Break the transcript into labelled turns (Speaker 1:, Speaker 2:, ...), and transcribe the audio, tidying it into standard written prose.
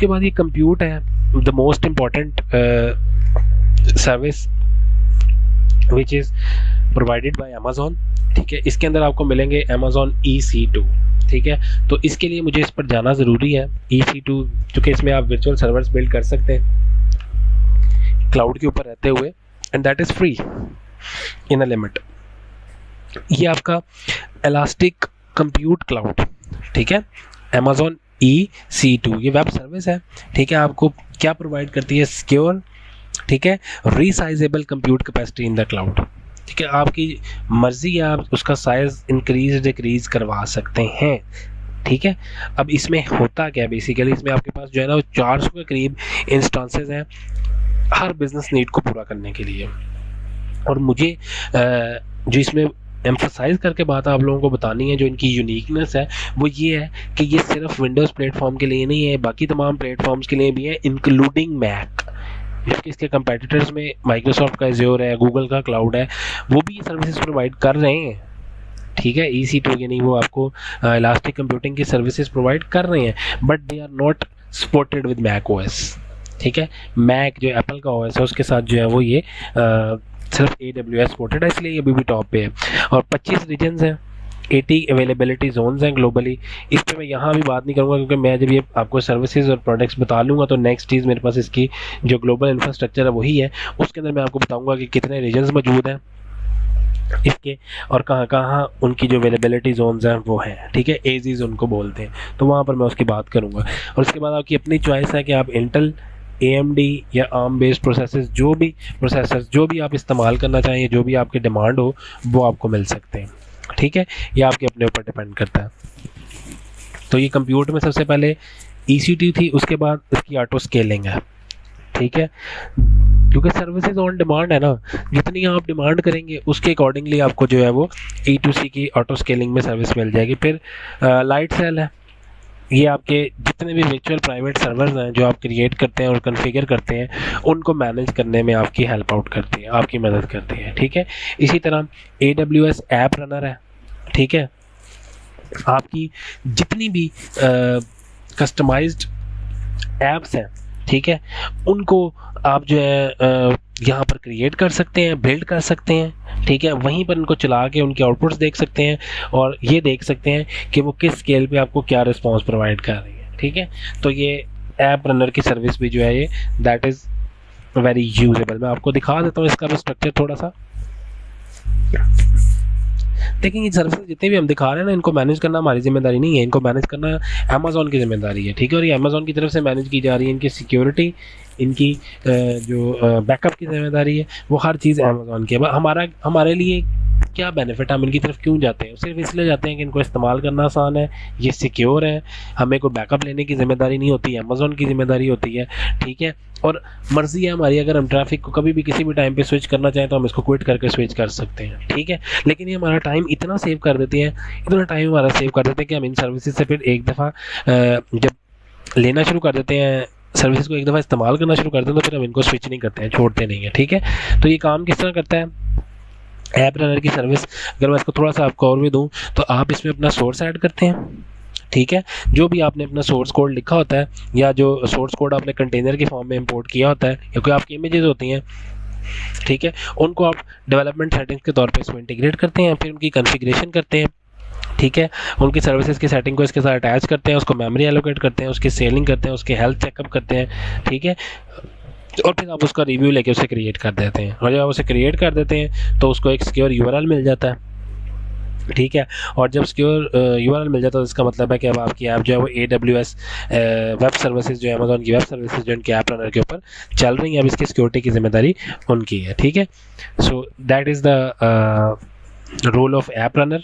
Speaker 1: उसके बाद ये कंप्यूट है, the most important service which is provided by Amazon. ठीक है, इसके अंदर आपको मिलेंगे अमेज़ॉन EC2। ठीक है, तो इसके लिए मुझे इस पर जाना ज़रूरी है। EC2 चूँकि इसमें आप वर्चुअल सर्वर्स बिल्ड कर सकते हैं क्लाउड के ऊपर रहते हुए, and that is free in a limit. ये आपका इलास्टिक कंप्यूट क्लाउड, ठीक है, अमेज़ॉन EC2 ये वेब सर्विस है। ठीक है, आपको क्या प्रोवाइड करती है? सिक्योर, ठीक है, resizable compute capacity in the cloud. ठीक है, आपकी मर्जी है, आप उसका साइज इंक्रीज डिक्रीज करवा सकते हैं। ठीक है, अब इसमें होता क्या है बेसिकली, इसमें आपके पास जो है ना 400 के करीब इंस्टांसेस हैं हर बिजनेस नीड को पूरा करने के लिए। और मुझे जो इसमें एम्फसाइज करके बात आप लोगों को बतानी है, जो इनकी यूनिकनेस है वो ये है कि ये सिर्फ विंडोज़ प्लेटफॉर्म के लिए नहीं है, बाकी तमाम प्लेटफॉर्म्स के लिए भी है, इंक्लूडिंग मैक। जबकि इसके कंपेटिटर्स में माइक्रोसॉफ्ट का एज़्योर है, गूगल का क्लाउड है, वो भी ये सर्विसेज प्रोवाइड कर रहे हैं। ठीक है, EC2 यानी वो आपको इलास्टिक कंप्यूटिंग की सर्विसेज प्रोवाइड कर रहे हैं, but they are not supported with Mac OS। ठीक है, मैक जो एप्पल का OS है उसके साथ जो है वो ये सिर्फ AWS सपोर्टेड है, इसलिए ये अभी भी टॉप पे है। और 25 रीजन्स हैं, 80 अवेलेबिलिटी जोन्स हैं ग्लोबली। इस पर मैं यहाँ भी बात नहीं करूँगा, क्योंकि मैं जब ये आपको सर्विसेज और प्रोडक्ट्स बता लूँगा तो नेक्स्ट चीज़ मेरे पास इसकी जो ग्लोबल इंफ्रास्ट्रक्चर है वही है, उसके अंदर मैं आपको बताऊँगा कि कितने रीजन्स मौजूद हैं इसके और कहाँ कहाँ उनकी जो अवेलेबिलिटी जोन्स हैं वो हैं। ठीक है, एजीज उनको बोलते हैं, तो वहाँ पर मैं उसकी बात करूँगा। और उसके बाद आपकी अपनी चॉइस है कि आप इंटेल, AMD या ARM बेस्ड प्रोसेसर्स जो भी आप इस्तेमाल करना चाहें, जो भी आपकी डिमांड हो वो आपको मिल सकते हैं। ठीक है, ये आपके अपने ऊपर डिपेंड करता है। तो ये कंप्यूटर में सबसे पहले EC2 थी, उसके बाद इसकी ऑटो स्केलिंग है। ठीक है, क्योंकि सर्विसेज ऑन डिमांड है ना, जितनी आप डिमांड करेंगे उसके अकॉर्डिंगली आपको जो है वो E2C की ऑटो स्केलिंग में सर्विस मिल जाएगी। फिर लाइट सेल है, ये आपके जितने भी वर्चुअल प्राइवेट सर्वर्स हैं जो आप क्रिएट करते हैं और कॉन्फ़िगर करते हैं उनको मैनेज करने में आपकी हेल्प आउट करती है, आपकी मदद करती है। ठीक है, इसी तरह AWS ऐप रनर है। ठीक है, आपकी जितनी भी कस्टमाइज्ड ऐप्स हैं, ठीक है, उनको आप जो है यहाँ पर क्रिएट कर सकते हैं, बिल्ड कर सकते हैं। ठीक है, वहीं पर उनको चला के उनके आउटपुट्स देख सकते हैं और ये देख सकते हैं कि वो किस स्केल पे आपको क्या रिस्पॉन्स प्रोवाइड कर रही है। ठीक है, तो ये ऐप रनर की सर्विस भी जो है ये दैट इज़ वेरी यूजेबल। मैं आपको दिखा देता हूँ इसका भी स्ट्रक्चर थोड़ा सा। लेकिन ये सर्विसेज जितने भी हम दिखा रहे हैं ना, इनको मैनेज करना हमारी जिम्मेदारी नहीं है, इनको मैनेज करना अमेज़ॉन की जिम्मेदारी है। ठीक है, और ये अमेज़ॉन की तरफ से मैनेज की जा रही है। इनकी सिक्योरिटी, इनकी जो बैकअप की जिम्मेदारी है, वो हर चीज़ अमेज़ॉन की है। हमारे लिए क्या बेनिफिट, हम इनकी तरफ क्यों जाते हैं? सिर्फ इसलिए जाते हैं कि इनको इस्तेमाल करना आसान है, ये सिक्योर है, हमें कोई बैकअप लेने की जिम्मेदारी नहीं होती, अमेज़ॉन की जिम्मेदारी होती है। ठीक है, और मर्जी है हमारी, अगर हम ट्रैफिक को कभी भी किसी भी टाइम पे स्विच करना चाहें तो हम इसको क्विट करके स्विच कर सकते हैं। ठीक है, लेकिन ये हमारा टाइम इतना सेव कर देती है, इतना टाइम हमारा सेव कर देते हैं कि हम इन सर्विसेज से फिर एक दफ़ा जब लेना शुरू कर देते हैं, सर्विसेज को एक दफ़ा इस्तेमाल करना शुरू करते हैं, तो फिर हम इनको स्विच नहीं करते हैं, छोड़ते नहीं हैं। ठीक है, तो ये काम किस तरह करता है ऐप रनर की सर्विस? अगर मैं इसको थोड़ा सा आपको और भी दूँ तो आप इसमें अपना सोर्स ऐड करते हैं। ठीक है, जो भी आपने अपना सोर्स कोड लिखा होता है या जो सोर्स कोड आपने कंटेनर की फॉर्म में इंपोर्ट किया होता है या कोई आपकी इमेजेस होती हैं, ठीक है, उनको आप डेवलपमेंट सेटिंग्स के तौर पे इसमें इंटीग्रेट करते हैं, फिर उनकी कॉन्फ़िगरेशन करते हैं। ठीक है, उनकी सर्विसेज की सेटिंग को इसके साथ अटैच करते हैं, उसको मेमोरी एलोकेट करते हैं, उसकी सेलिंग करते हैं, उसके हेल्थ चेकअप करते हैं। ठीक है, और फिर आप उसका रिव्यू लेके उसे क्रिएट कर देते हैं, और जब आप उसे क्रिएट कर देते हैं तो उसको एक सिक्योर URL मिल जाता है। ठीक है, और जब सिक्योर URL मिल जाता है तो इसका मतलब है कि अब आपकी ऐप जो है वो AWS वेब सर्विसेज, जो अमेज़ॉन की वेब सर्विसेज जो इनके ऐप रनर के ऊपर चल रही हैं, अब इसकी सिक्योरिटी की जिम्मेदारी उनकी है। ठीक है, so that is the role of app runner.